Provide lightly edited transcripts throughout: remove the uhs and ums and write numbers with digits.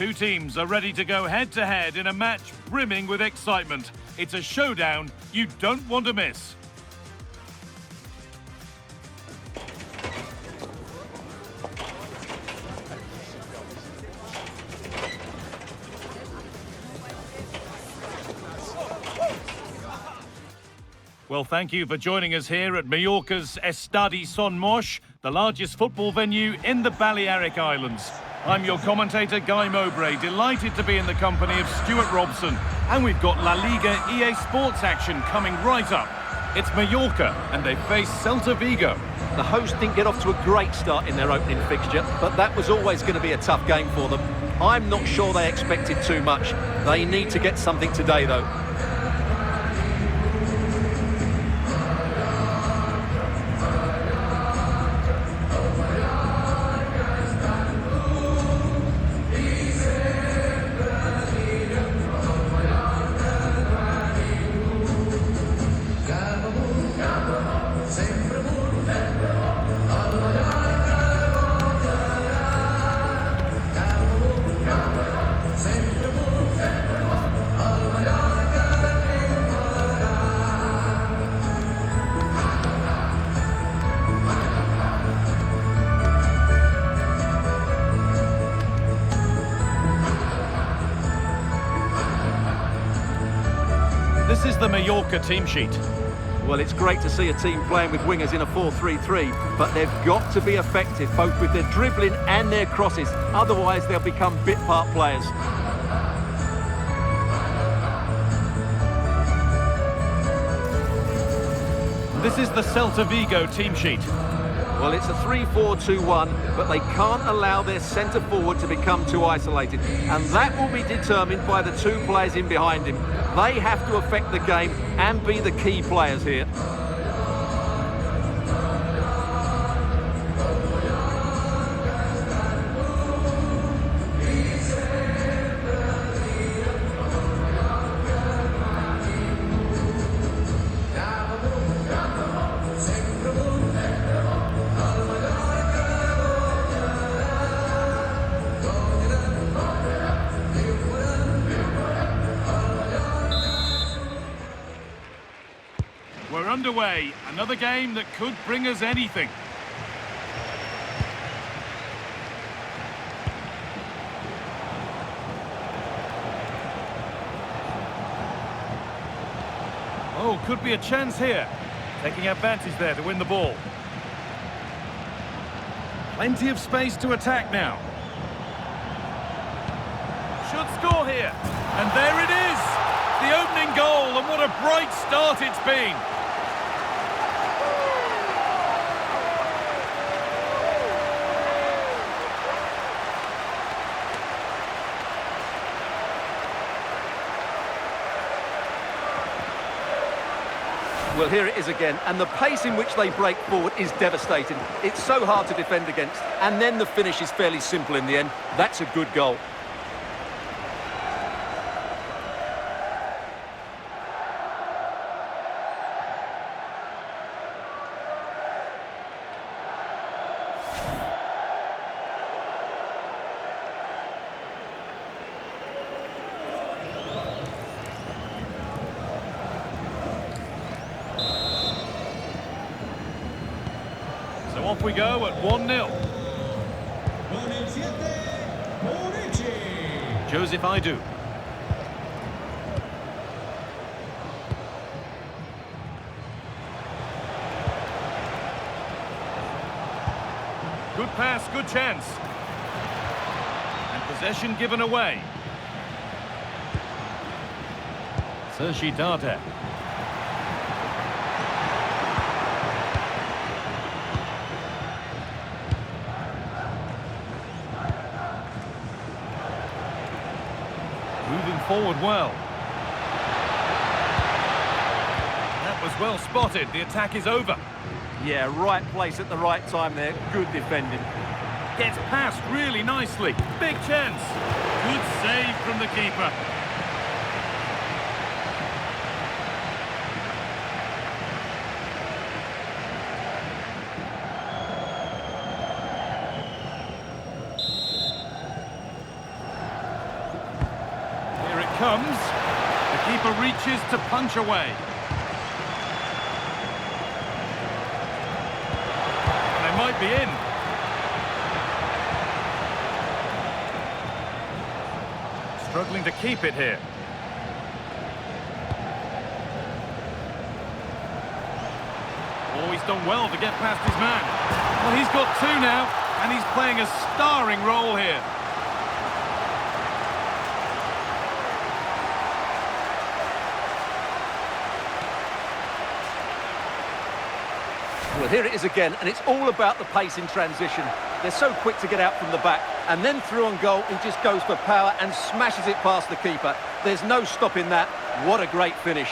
Two teams are ready to go head-to-head in a match brimming with excitement. It's a showdown you don't want to miss. Well, thank you for joining us here at Mallorca's Estadi Son Moix, the largest football venue in the Balearic Islands. I'm your commentator, Guy Mowbray, delighted to be in the company of Stuart Robson. And we've got La Liga EA Sports action coming right up. It's Mallorca, and they face Celta Vigo. The hosts didn't get off to a great start in their opening fixture, but that was always going to be a tough game for them. I'm not sure they expected too much. They need to get something today, though. This is the Mallorca team sheet. Well, it's great to see a team playing with wingers in a 4-3-3, but they've got to be effective, both with their dribbling and their crosses. Otherwise, they'll become bit-part players. This is the Celta Vigo team sheet. Well, it's a 3-4-2-1, but they can't allow their centre-forward to become too isolated. And that will be determined by the two players in behind him. They have to affect the game and be the key players here. We're underway, another game that could bring us anything. Oh, could be a chance here. Taking advantage there to win the ball. Plenty of space to attack now. Should score here. And there it is! The opening goal, and what a bright start it's been. Well, here it is again, and the pace in which they break forward is devastating. It's so hard to defend against, and then the finish is fairly simple in the end. That's a good goal. So off we go at 1-0. Joseph Idu. Good pass, good chance. And possession given away. Sergi Darder. Moving forward well. That was well spotted. The attack is over. Yeah, right place at the right time there. Good defending. Gets past really nicely. Big chance. Good save from the keeper. comes. The keeper reaches to punch away. And they might be in. Struggling to keep it here. Oh, he's done well to get past his man. Well, he's got two now, and he's playing a starring role here. Well, here it is again, and it's all about the pace in transition. They're so quick to get out from the back, and then through on goal, he just goes for power and smashes it past the keeper. There's no stopping that. What a great finish.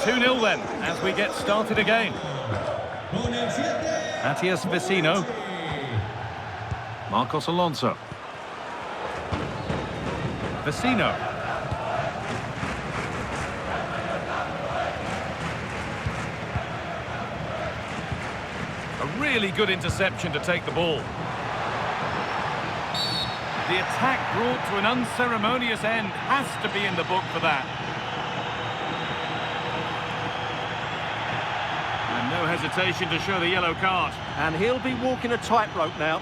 Two-nil then, as we get started again. Matias Vecino. Marcos Alonso. Vecino. A really good interception to take the ball. The attack brought to an unceremonious end has to be in the book for that. And no hesitation to show the yellow card. And he'll be walking a tightrope now.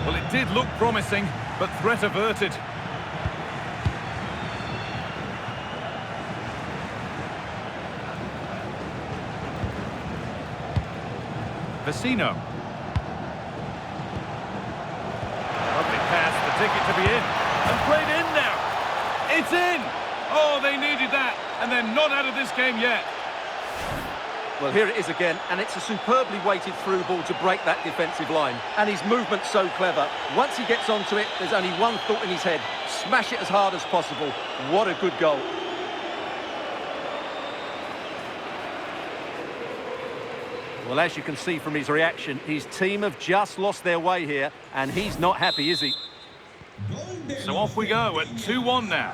Well, it did look promising, but threat averted. Vecino. Lovely pass, the ticket to be in. And played in now. It's in! Oh, they needed that, and they're not out of this game yet. Well, here it is again, and it's a superbly weighted through ball to break that defensive line. And his movement's so clever. Once he gets onto it, there's only one thought in his head. Smash it as hard as possible. What a good goal. Well, as you can see from his reaction, his team have just lost their way here, and he's not happy, is he? So off we go at 2-1 now.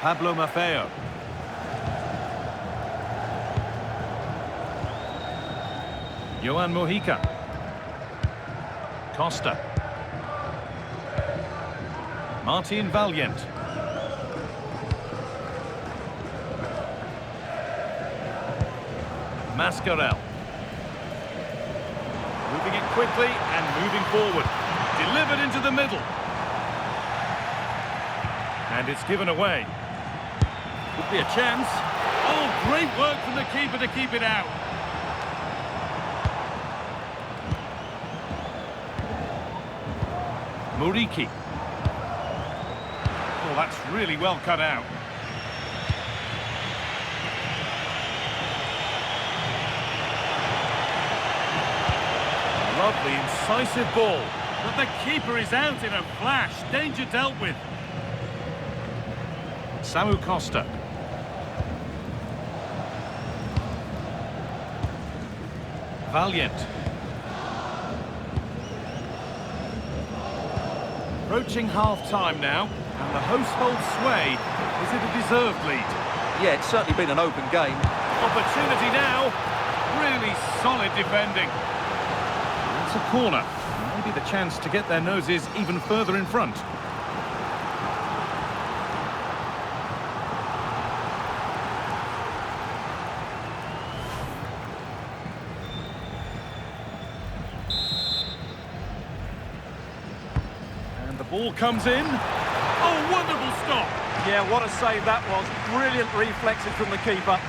Pablo Maffeo. Johan Mojica. Costa. Martin Valiant. Mascarell. Moving it quickly and moving forward. Delivered into the middle. And it's given away. Could be a chance. Oh, great work from the keeper to keep it out. Muriqi. Oh, that's really well cut out. Lovely, incisive ball. But the keeper is out in a flash. Danger dealt with. Samu Costa. Valiant. Approaching half-time now, and the hosts hold sway. Is it a deserved lead? Yeah, it's certainly been an open game. Opportunity now. Really solid defending. It's a corner. Maybe the chance to get their noses even further in front. And the ball comes in. Oh, wonderful stop. Yeah, what a save that was. Brilliant reflexes from the keeper.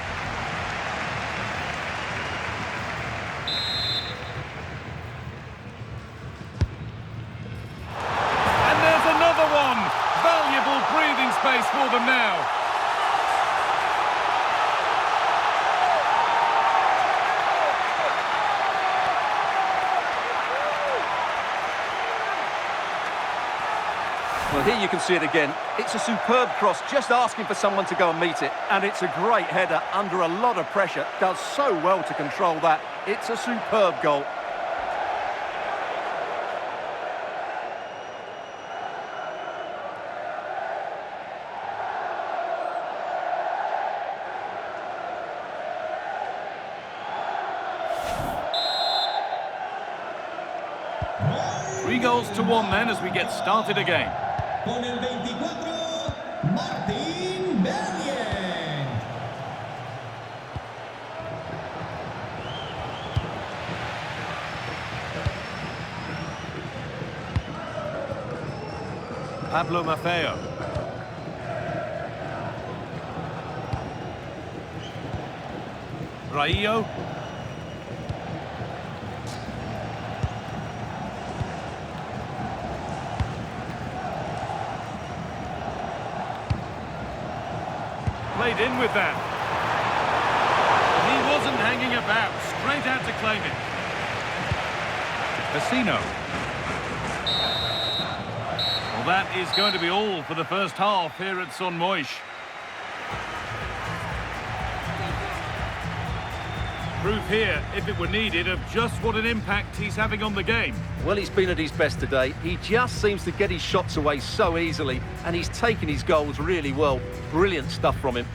And there's another one. Here you can see it again. It's a superb cross, just asking for someone to go and meet it. And it's a great header under a lot of pressure. Does so well to control that. It's a superb goal. Three goals to one then as we get started again. Con el 24, Martin Berrien. Pablo Maffeo. Raillo. Played in with that. He wasn't hanging about. Straight out to claim it. Vecino. Well, that is going to be all for the first half here at Son Moix. Proof here, if it were needed, of just what an impact he's having on the game. Well, he's been at his best today. He just seems to get his shots away so easily, and he's taken his goals really well. Brilliant stuff from him.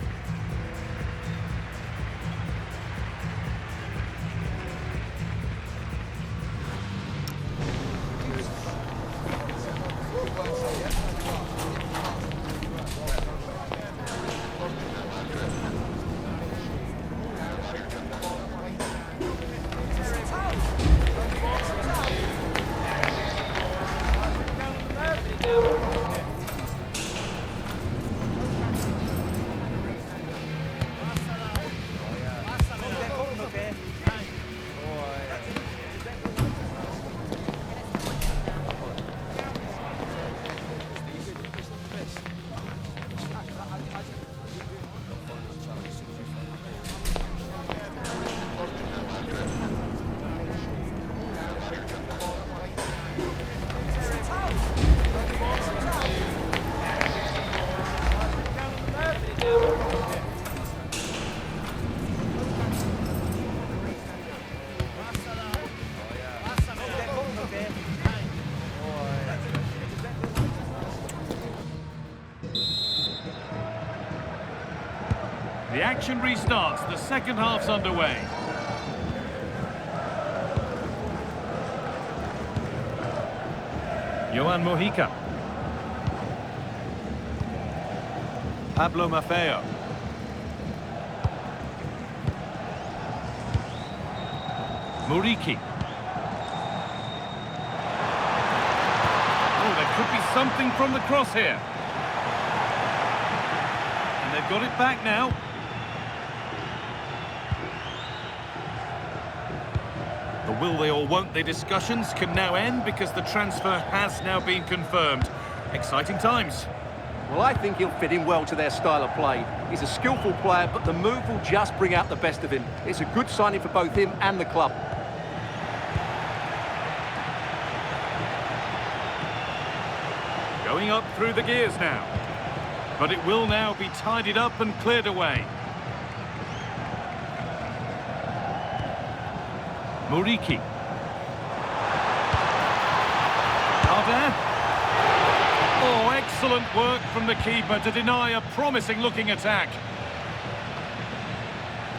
The action restarts. The second half's underway. Johan Mojica. Pablo Maffeo. Muriqi. Oh, there could be something from the cross here. And they've got it back now. The will they or won't they discussions can now end because the transfer has now been confirmed. Exciting times. Well, I think he'll fit in well to their style of play. He's a skillful player, but the move will just bring out the best of him. It's a good signing for both him and the club. Going up through the gears now. But it will now be tidied up and cleared away. Muriqi. Carter. Oh, excellent work from the keeper to deny a promising-looking attack.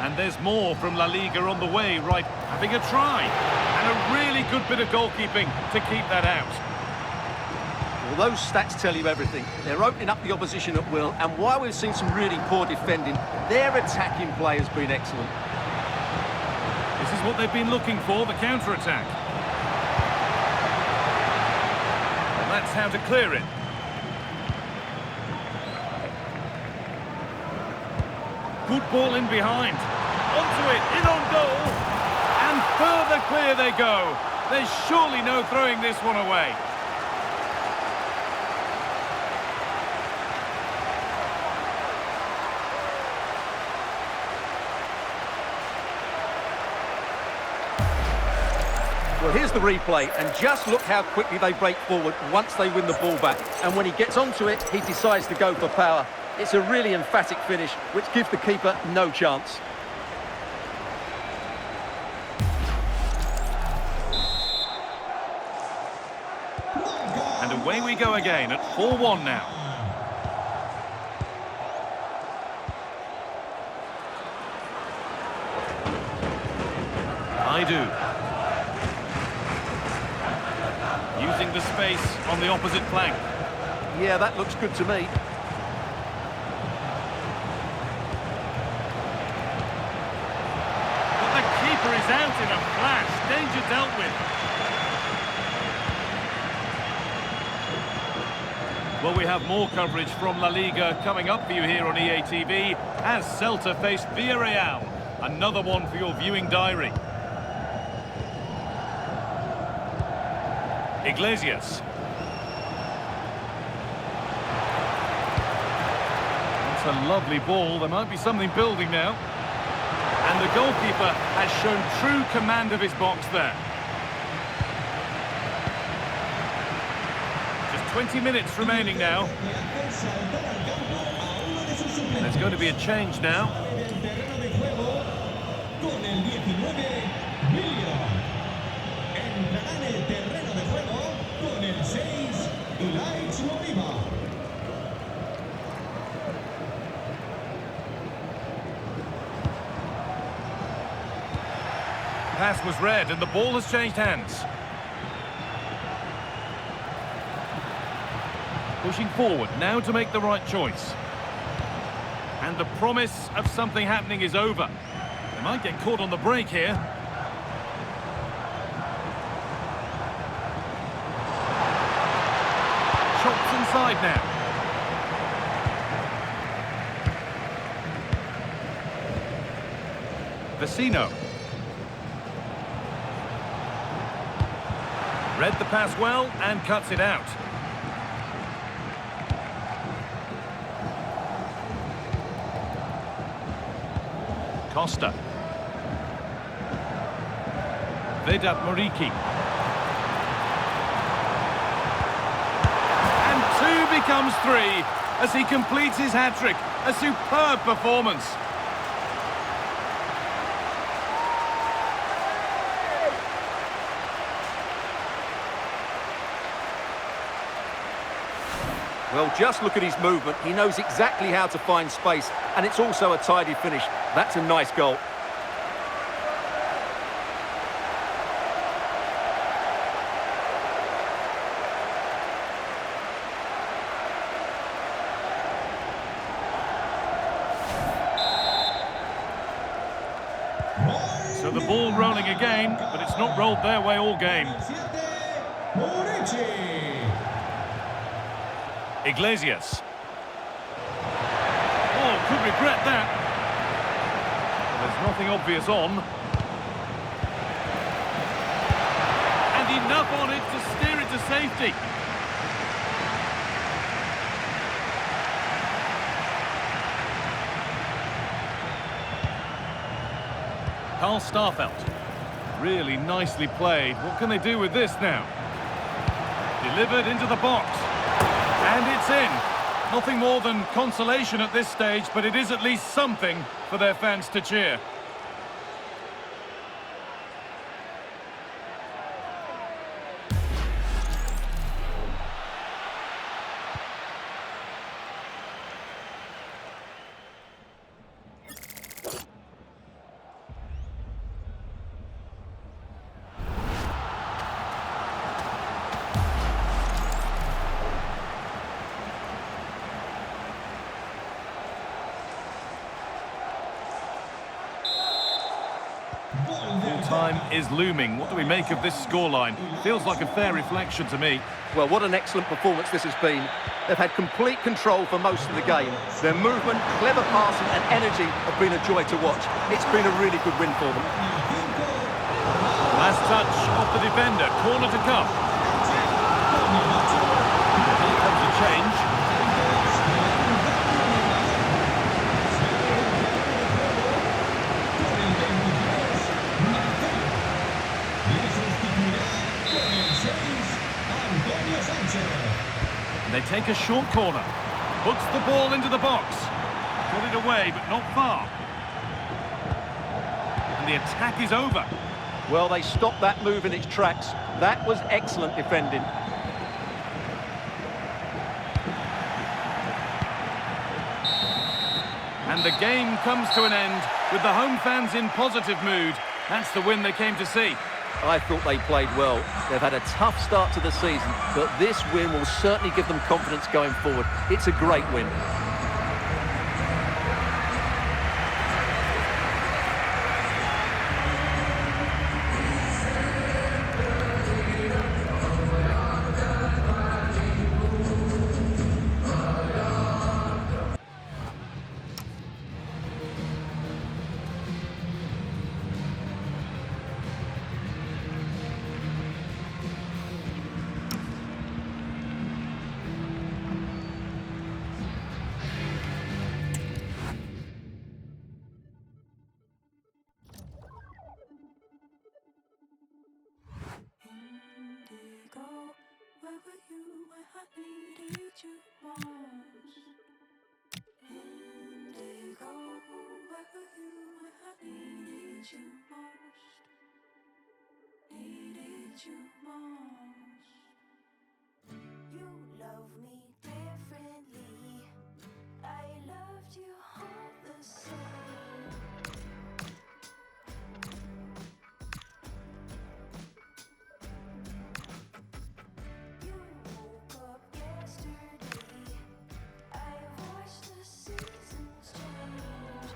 And there's more from La Liga on the way, right, having a try. And a really good bit of goalkeeping to keep that out. Well, those stats tell you everything. They're opening up the opposition at will, and while we've seen some really poor defending, their attacking play has been excellent. This is what they've been looking for, the counter-attack. And that's how to clear it. Good ball in behind. Onto it, in on goal. And further clear they go. There's surely no throwing this one away. Well, here's the replay, and just look how quickly they break forward once they win the ball back. And when he gets onto it, he decides to go for power. It's a really emphatic finish, which gives the keeper no chance. And away we go again at 4-1 now. I do. Using the space on the opposite flank. Yeah, that looks good to me. But the keeper is out in a flash. Danger dealt with. Well, we have more coverage from La Liga coming up for you here on EA TV as Celta face Villarreal. Another one for your viewing diary. Iglesias. That's a lovely ball. There might be something building now. And the goalkeeper has shown true command of his box there. Just 20 minutes remaining now. And there's going to be a change now. Pass was read and the ball has changed hands. Pushing forward now to make the right choice. And the promise of something happening is over. They might get caught on the break here. Chops inside now. Vecino. Read the pass well and cuts it out. Costa. Vedat Muriqi. And two becomes three as he completes his hat-trick. A superb performance. Well, just look at his movement. He knows exactly how to find space, and it's also a tidy finish. That's a nice goal. So the ball rolling again, but it's not rolled their way all game. Iglesias. Oh, could regret that. There's nothing obvious on. And enough on it to steer it to safety. Carl Starfelt. Really nicely played. What can they do with this now? Delivered into the box. And it's in. Nothing more than consolation at this stage, but it is at least something for their fans to cheer. Time is looming. What do we make of this scoreline? Feels like a fair reflection to me. Well, what an excellent performance this has been. They've had complete control for most of the game. Their movement, clever passing and energy have been a joy to watch. It's been a really good win for them. Last touch of the defender. Corner to come. Here comes a change. They take a short corner. Puts the ball into the box. Got it away, but not far. And the attack is over. Well, they stopped that move in its tracks. That was excellent defending. And the game comes to an end with the home fans in positive mood. That's the win they came to see. I thought they played well. They've had a tough start to the season, but this win will certainly give them confidence going forward. It's a great win. Where were you when I needed you most? Indigo, where were you when I needed you most? Needed you most. You love me differently. I loved you all the same. You woke up yesterday. I watched the seasons change.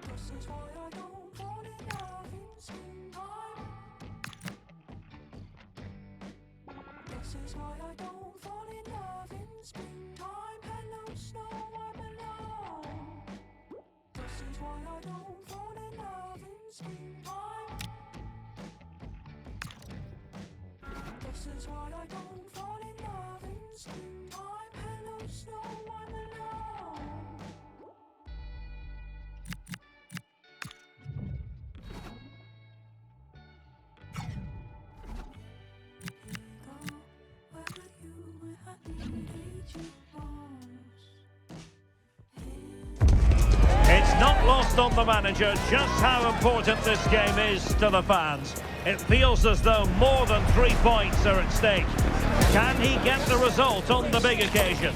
This is why I don't fall in love in springtime. This is why I don't fall in love in springtime. Hello, snow, I'm alone. This is why I don't fall in love in springtime. This is why I don't fall in love in springtime. Hello, snow, I'm alone. Where were you when I needed you most? It's not lost on the manager just how important this game is to the fans. It feels as though more than 3 points are at stake. Can he get the result on the big occasion?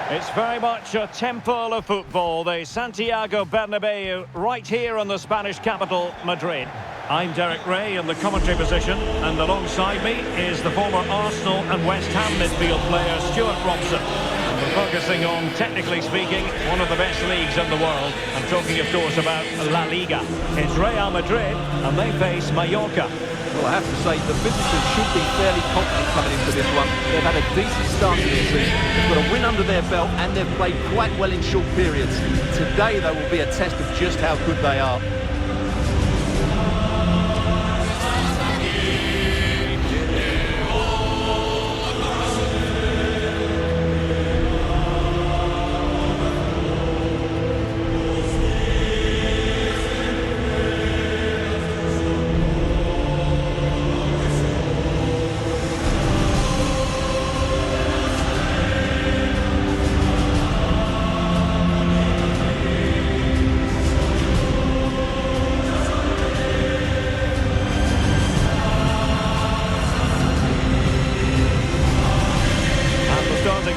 It's very much a temple of football, the Santiago Bernabeu, right here in the Spanish capital, Madrid. I'm Derek Ray in the commentary position, and alongside me is the former Arsenal and West Ham midfield player Stuart Robson. And we're focusing on, technically speaking, one of the best leagues in the world. I'm talking, of course, about La Liga. It's Real Madrid, and they face Mallorca. Well, I have to say, the visitors should be fairly confident coming into this one. They've had a decent start to this season. They've got a win under their belt, and they've played quite well in short periods. Today, though, will be a test of just how good they are.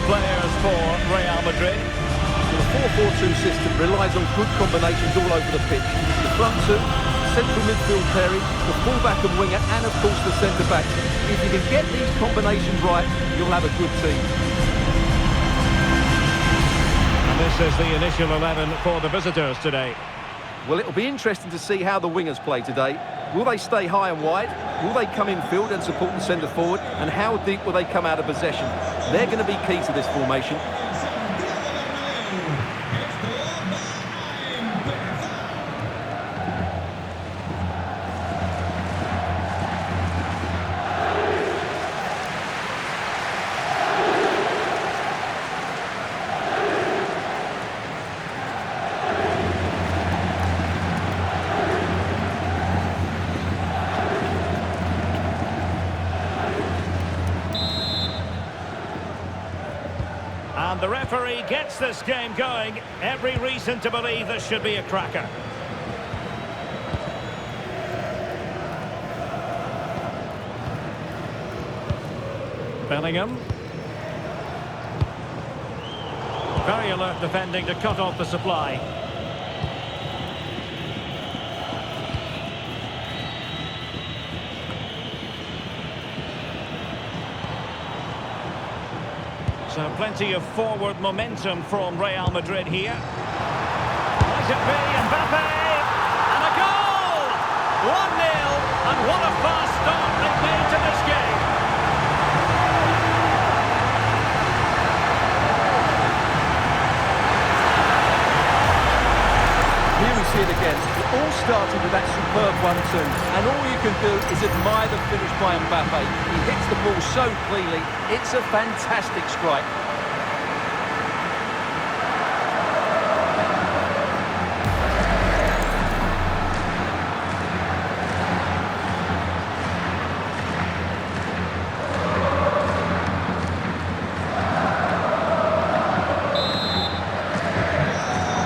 Players for Real Madrid. The 4-4-2 system relies on good combinations all over the pitch. The front two, central midfield pairing, the fullback and winger, and of course the centre-back. If you can get these combinations right, you'll have a good team. And this is the initial 11 for the visitors today. Well, it'll be interesting to see how the wingers play today. Will they stay high and wide? Will they come in field and support the centre forward? And how deep will they come out of possession? They're going to be key to this formation. referee gets this game going. Every reason to believe this should be a cracker. Bellingham. Very alert defending to cut off the supply. So plenty of forward momentum from Real Madrid here. Might it be Mbappe? And a goal! 1-0, and what a fast start they've made to this game. Here we see it again. It all started with that superb 1-2, and all you can do is admire the finish by Mbappe. He hits the ball so cleanly. It's a fantastic strike.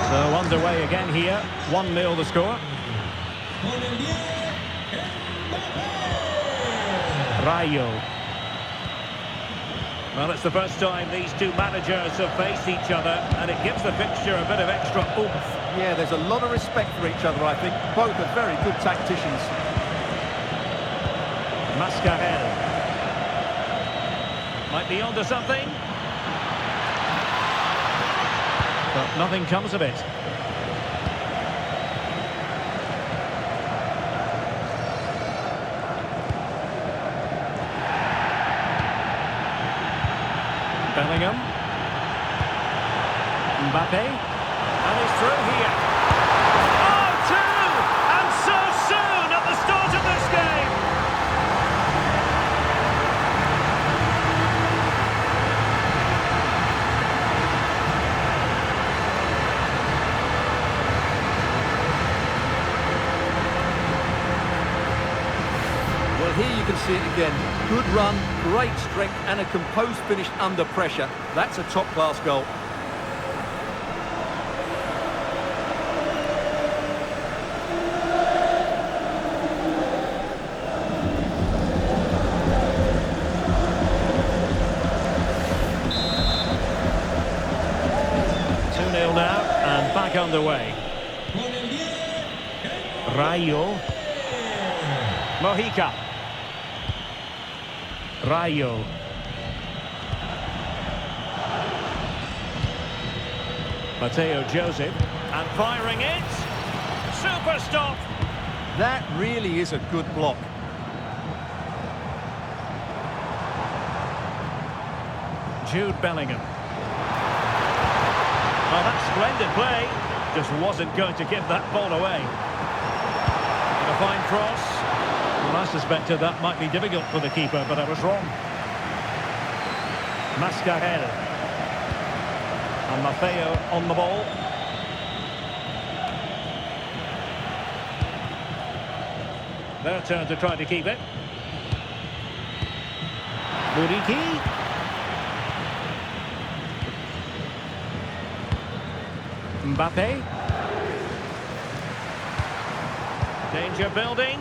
So underway again here. 1-0 the score. Con el 10, Mbappé. Rayo. Well, it's the first time these two managers have faced each other, and it gives the fixture a bit of extra oomph. Yeah, there's a lot of respect for each other, I think. Both are very good tacticians. Mascarell. Might be onto something. But nothing comes of it. Bellingham. Mbappe. And he's through here. Oh, two! And so soon at the start of this game! Well, here you can see it again. Good run, great strength, and a composed finish under pressure. That's a top-class goal. Now, and back underway. Con el 10, Rayo. Mojica. Rayo. Mateo Joseph. And firing it. Super stop. That really is a good block. Jude Bellingham. Oh, that's splendid play. Just wasn't going to give that ball away. And a fine cross. Well, I suspected that might be difficult for the keeper, but I was wrong. Mascarell. And Maffeo on the ball. Their turn to try to keep it. Muriqi. Mbappe. Danger building.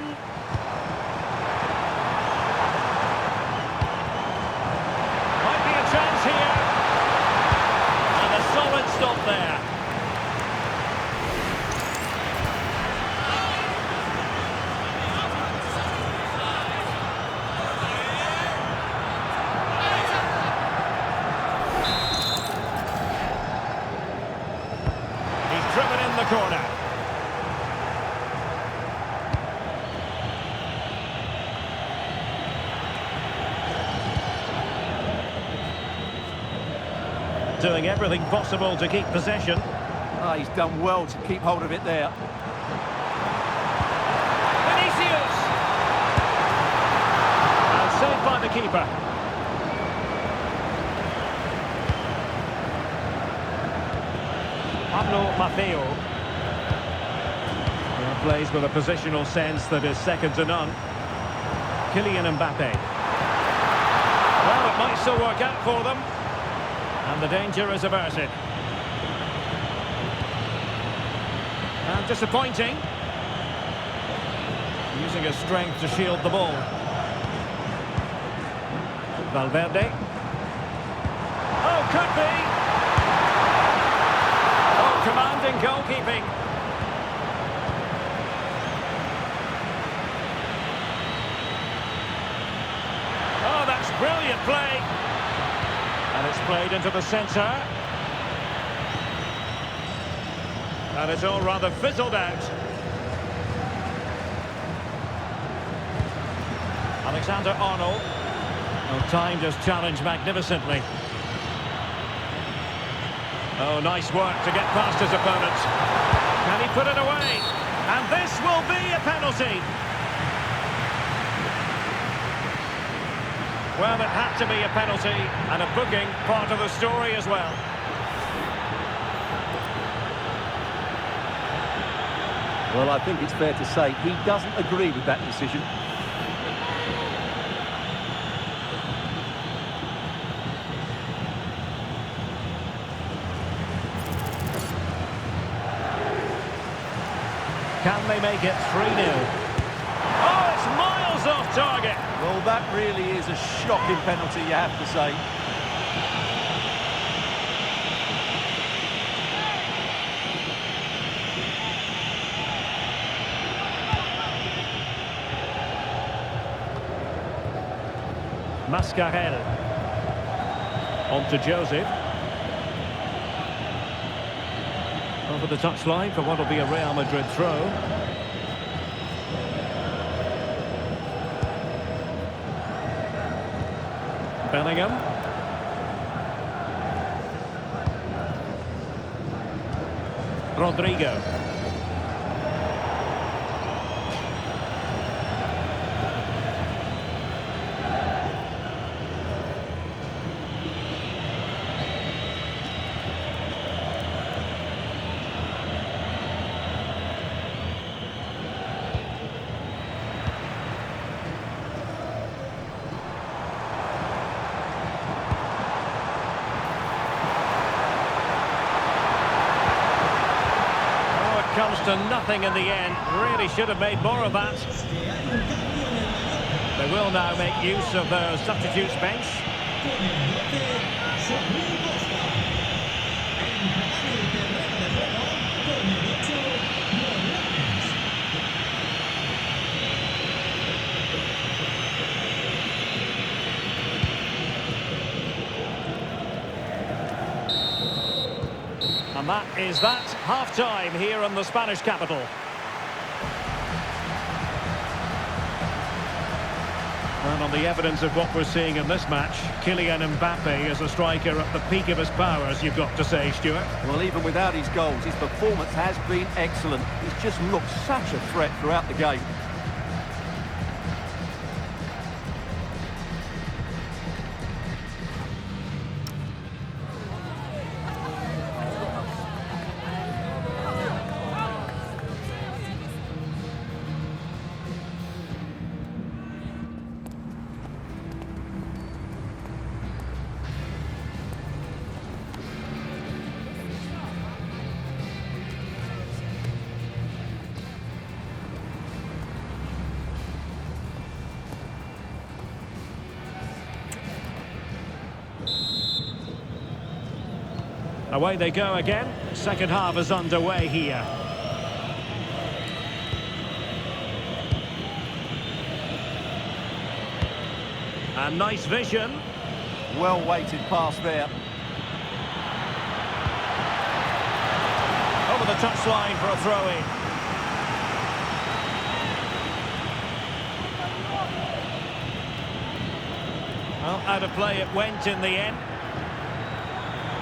Might be a chance here. And a solid stop there. Driven in the corner. Doing everything possible to keep possession. Ah, he's done well to keep hold of it there. Vinicius! And saved by the keeper. Pablo Maffeo. Plays with a positional sense that is second to none. Kylian Mbappe. Well, it might still work out for them. And the danger is averted. And disappointing. Using his strength to shield the ball. Valverde. Oh, could be! Oh, commanding goalkeeping. Oh, that's brilliant play. And it's played into the centre. And it's all rather fizzled out. Alexander-Arnold. Oh, timed his challenge magnificently. Oh, nice work to get past his opponent. Can he put it away? And this will be a penalty. Well, it had to be a penalty, and a booking part of the story as well. Well, I think it's fair to say he doesn't agree with that decision. Can they make it 3-0? Oh, it's miles off target. Well, that really is a shocking penalty, you have to say. Mascarell. On to Joseph. Over the touchline for what will be a Real Madrid throw. Bellingham. Rodrigo. Comes to nothing in the end. Really should have made more of that. They will now make use of their substitutes bench. And that is that. Half-time here in the Spanish capital. And on the evidence of what we're seeing in this match, Kylian Mbappe is a striker at the peak of his powers, you've got to say, Stuart. Well, even without his goals, his performance has been excellent. He's just looked such a threat throughout the game. Away they go again. Second half is underway here. And nice vision. Well-weighted pass there. Over the touchline for a throw-in. Well, out of play it went in the end.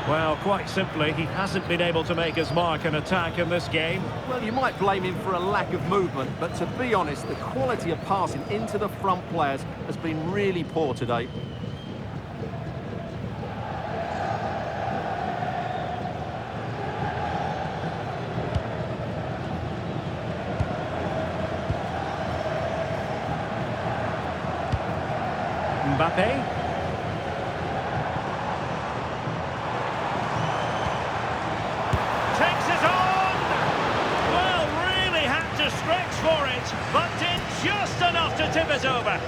Well, quite simply, he hasn't been able to make his mark and attack in this game. Well, you might blame him for a lack of movement, but to be honest, the quality of passing into the front players has been really poor today. Mbappe. it, but did just enough to tip it over.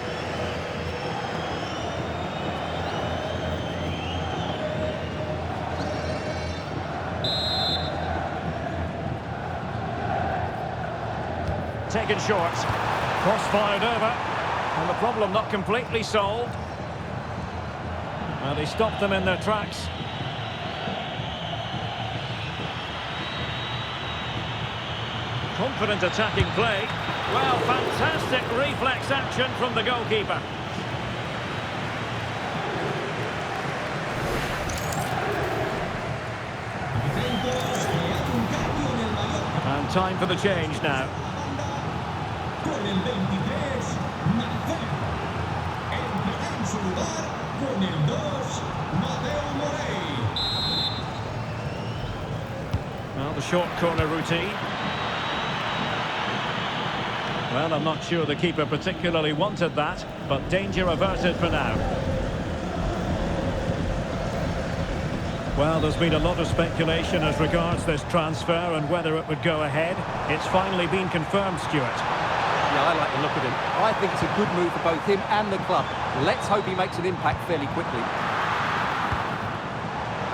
Taken short. Cross fired over. And the problem not completely solved. Well, he stopped them in their tracks. Confident attacking play. Well, fantastic reflex action from the goalkeeper. And time for the change now. Con el 23, Nacer. Entra en su lugar con el 2, Mateo Morey. Well, the short corner routine. Well, I'm not sure the keeper particularly wanted that, but danger averted for now. Well, there's been a lot of speculation as regards this transfer and whether it would go ahead. It's finally been confirmed, Stuart. Yeah, I like the look of him. I think it's a good move for both him and the club. Let's hope he makes an impact fairly quickly.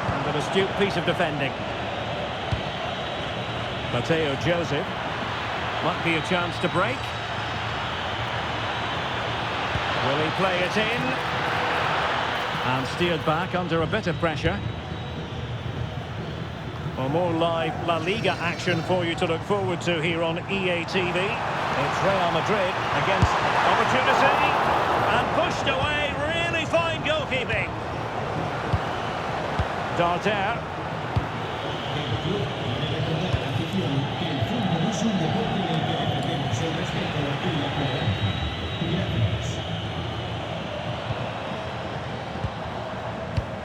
And an astute piece of defending. Mateo Joseph. Might be a chance to break. Will he play it in? And steered back under a bit of pressure. Well, more live La Liga action for you to look forward to here on EA TV. It's Real Madrid against opportunity. And pushed away, really fine goalkeeping. Darder.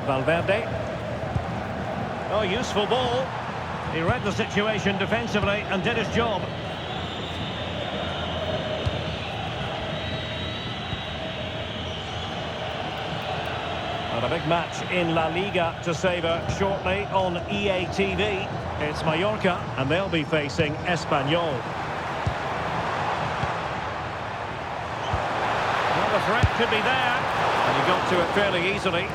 Valverde. Oh, useful ball. He read the situation defensively and did his job. And a big match in La Liga to savour shortly on EA TV. It's Mallorca and they'll be facing Espanyol. Well, the threat could be there. And he got to it fairly easily.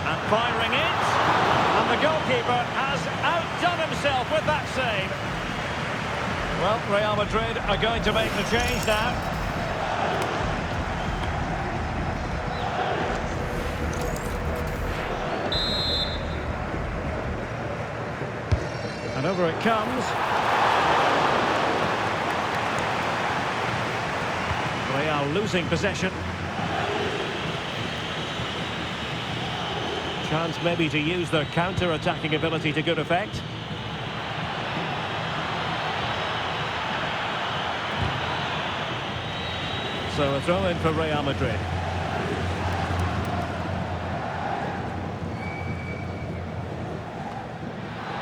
And firing it. And the goalkeeper has outdone himself with that save. Well, Real Madrid are going to make the change now. And over it comes. Real losing possession. Chance maybe to use their counter-attacking ability to good effect. So a throw-in for Real Madrid.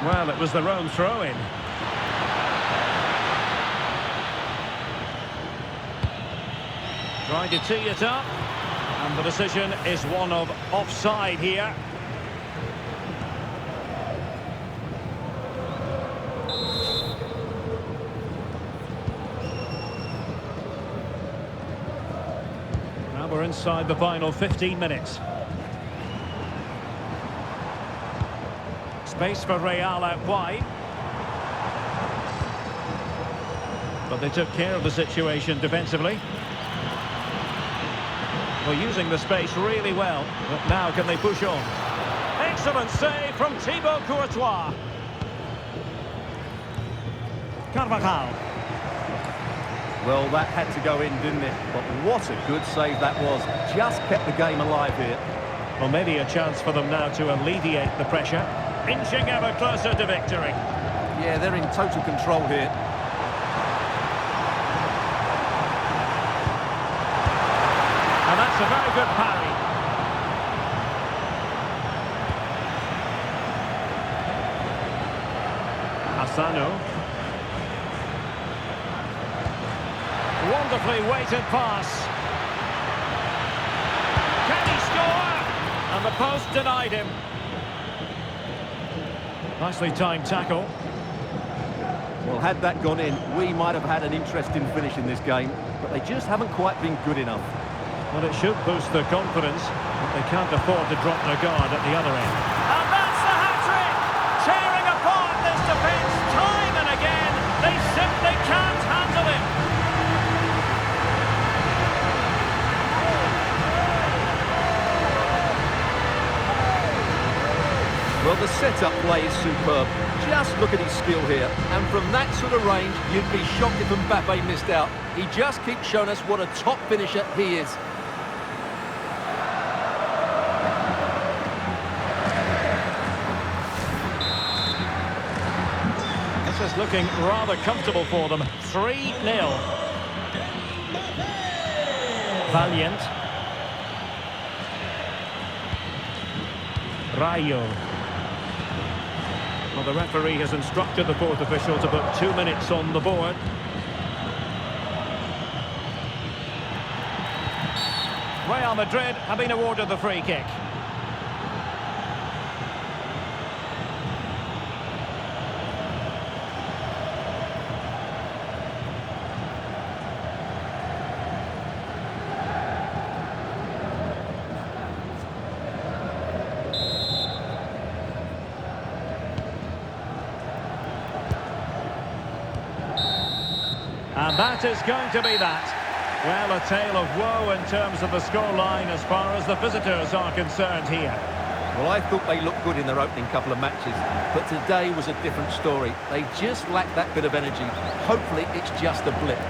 Well, it was their own throw-in. Trying to tee it up. And the decision is one of offside here. Now we're inside the final 15 minutes. Space for Real out wide. But they took care of the situation defensively. Well, using the space really well. But now can they push on? Excellent save from Thibaut Courtois. Carvajal. Well, that had to go in, didn't it? But what a good save that was. Just kept the game alive here. Well, maybe a chance for them now to alleviate the pressure. Inching ever closer to victory. Yeah, they're in total control here. And that's a very good parry. Asano. Wonderfully weighted pass. Can he score? And the post denied him. Nicely timed tackle. had that gone in, we might have had an interesting finish in this game, but they just haven't quite been good enough. Well, it should boost their confidence, but they can't afford to drop their guard at the other end. And that's the hat-trick! Tearing apart this defence time and again. They simply can't handle it. Well, the set-up play is superb. Just look at his skill here. And from that sort of range, you'd be shocked if Mbappe missed out. He just keeps showing us what a top finisher he is. This is looking rather comfortable for them. 3-0. Valiant. Rayo. Well, the referee has instructed the fourth official to put 2 minutes on the board. Real Madrid have been awarded the free kick. And that is going to be that. Well, a tale of woe in terms of the scoreline as far as the visitors are concerned here. Well, I thought they looked good in their opening couple of matches, but today was a different story. They just lacked that bit of energy. Hopefully, it's just a blip.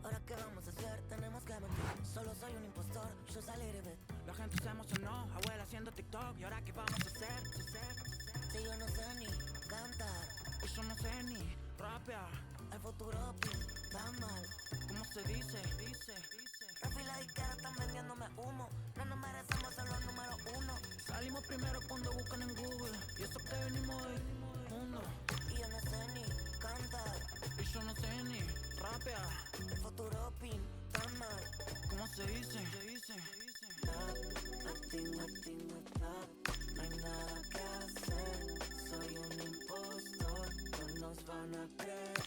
Ahora qué vamos a hacer, tenemos que mentir. Solo soy un impostor, yo saliré de. La gente se emocionó, abuela haciendo TikTok. ¿Y ahora qué vamos a hacer? Si yo no sé ni cantar, y yo no sé ni rapear. El futuro pinta mal, ¿cómo se dice? Rafi y la disquera están vendiéndome humo. No nos merecemos ser los número uno. Salimos primero cuando buscan en Google. Y eso que venimos del mundo. Y yo no sé ni cantar, y yo no sé ni rapear. El futuro pinta mal, ¿cómo se dice? Nothing with love. No hay nada que hacer. Soy un impostor, no nos van a creer.